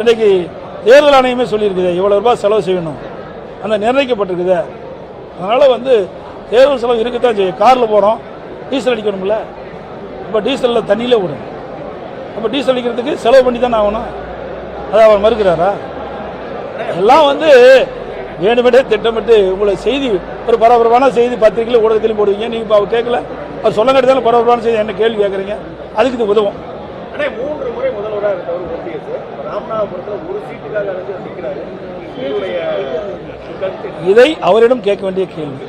இன்றைக்கு தேர்தல் ஆணையமே சொல்லியிருக்குது இவ்வளோ ரூபாய் செலவு செய்யணும் அந்த நிர்ணயிக்கப்பட்டிருக்குது. அதனால் தேர்தல் செலவு இருக்கத்தான் செய்யும். காரில் போகிறோம், டீசல் அடிக்கணும்ல, இப்போ டீசலில் தண்ணியிலே விடும். அப்போ டீசல் அடிக்கிறதுக்கு செலவு பண்ணி தானே ஆகணும். அதை அவர் மறுக்கிறாரா? எல்லாம் வேணுமெண்டே திட்டமிட்டு உங்களை செய்தி ஒரு பரபரப்பான செய்தி பத்திரிகையில் ஊடகத்திலையும் போடுவீங்க. நீங்கள் இப்போ அவர் கேட்கல, அவர் சொல்ல கேட்டு தானே பரபரப்பான செய்தி என்ன கேள்வி கேட்குறீங்க? அதுக்கு இது உதவும். 3 முறை முதல்வராக இருந்தவர் ஓபிஎஸ் ராமநாதபுரத்தில் ஒரு சீட்டுக்காக நிற்கிறாரு. இதை அவரிடம் கேட்க வேண்டிய கேள்வி.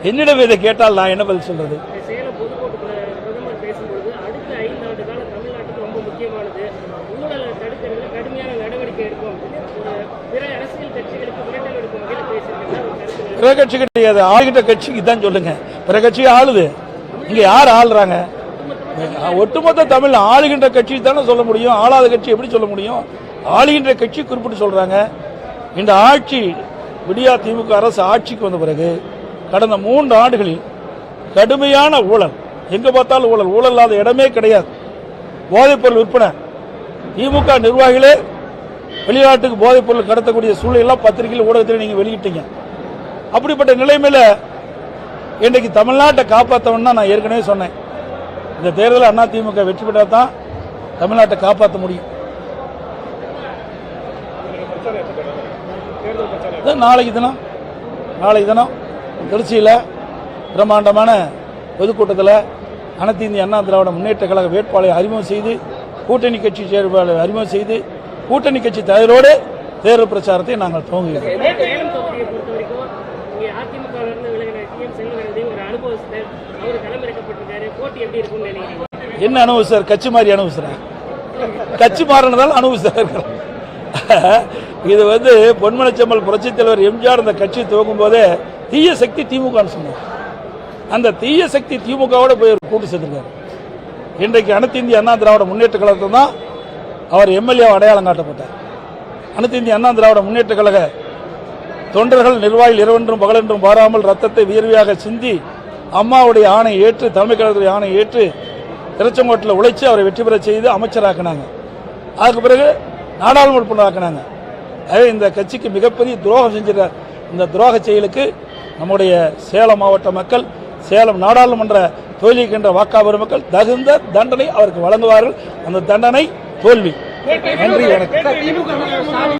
என்னிடம் இதை கேட்டால் நான் என்ன பதில் சொல்றது? சேலம் பொதுக்கூட்டத்தில் பிரதமர் பேசும்போது அடுத்த 5 ஆண்டு காலம் தமிழ்நாட்டுக்கு ரொம்ப முக்கியமானது, ஊழலை தடுக்கிறதுல கடுமையான நடவடிக்கை எடுக்கும், பிற அரசியல் கட்சிகளுக்கு மிரட்டல் எடுக்கும் வகையில் பேசியிருக்காங்க. பிற கட்சி கிடையாது, ஆளுகிட்ட கட்சிக்கு தான் சொல்லுங்க. பிற கட்சி ஆளுது. இங்க யார் ஆளுறாங்க? ஒட்டுமொத்த தமிழ் ஆளுகின்ற கட்சி தானே சொல்ல முடியும். ஆளாத கட்சி எப்படி சொல்ல முடியும்? ஆளுகின்ற கட்சி குறிப்பிட்டு சொல்றாங்க. இந்த ஆட்சி விடியா திமுக அரசு ஆட்சிக்கு வந்த பிறகு கடந்த 3 ஆண்டுகளில் கடுமையான ஊழல், எங்க பார்த்தாலும் ஊழல், ஊழல் இல்லாத இடமே கிடையாது. போதைப்பொருள் விற்பனை, திமுக நிர்வாகிகளே வெளிநாட்டுக்கு போதைப்பொருள் கடத்தக்கூடிய சூழலெல்லாம் பத்திரிகையில் ஊடகத்தில் நீங்க வெளியிட்டீங்க. அப்படிப்பட்ட நிலைமையில இன்றைக்கு தமிழ்நாட்டை காப்பாற்றணும்னா நான் ஏற்கனவே சொன்னேன், இந்த தேர்தலில் அதிமுக வெற்றி பெற்றால் தான் தமிழ்நாட்டை காப்பாற்ற முடியும். நாளைக்கு தினம் திருச்சியில் பிரம்மாண்டமான பொதுக்கூட்டத்தில் அனைத்து இந்திய அண்ணா திராவிட முன்னேற்ற கழக வேட்பாளரை அறிமுகம் செய்து, கூட்டணி கட்சி செயற்பாளரை அறிமுகம் செய்து, கூட்டணி கட்சி தலைவரோடு தேர்தல் பிரச்சாரத்தை நாங்கள் துவங்குகிறோம். என்ன அனுபவிச்சார்? கட்சி மாறி அனுபவிச்சார். கட்சி மாறினதால் அனுபவிச்சார். இது பொன்மனச்செம்மல் புரட்சித் தலைவர் எம்ஜிஆர் இந்த கட்சி துவங்கும் போதே தீய சக்தி திமுக சொன்னார். அந்த தீய சக்தி திமுகவோட போய் கூட்டு சேர்த்திருக்காரு. இன்றைக்கு அனைத்து இந்திய அண்ணா திராவிட முன்னேற்ற கழகத்தில் தான் அவர் எம்எல்ஏ அடையாளம் காட்டப்பட்டார். அனைத்து இந்திய அண்ணா திராவிட முன்னேற்ற கழக தொண்டர்கள் நிர்வாகிகள் இரவென்றும் பகலென்றும் பாராமல் ரத்தத்தை வியர்வையாக சிந்தி அம்மாவுடைய ஆணை ஏற்று, தலைமை கழகத்துடைய ஆணை ஏற்று திருச்செங்கோட்டில் உழைச்சி அவரை வெற்றி பெற செய்து அமைச்சராக்கினாங்க. அதுக்கு பிறகு நாடாளுமன்ற உறுப்பினராக்கினாங்க. அதே இந்த கட்சிக்கு மிகப்பெரிய துரோகம் செஞ்சிருக்கார். இந்த துரோக செயலுக்கு நம்முடைய சேலம் மாவட்ட மக்கள், சேலம் நாடாளுமன்ற தொகுதிக்கின்ற வாக்காளர் மக்கள் தகுந்த தண்டனை அவருக்கு வழங்குவார்கள். அந்த தண்டனை தோல்வி. நன்றி. எனக்கு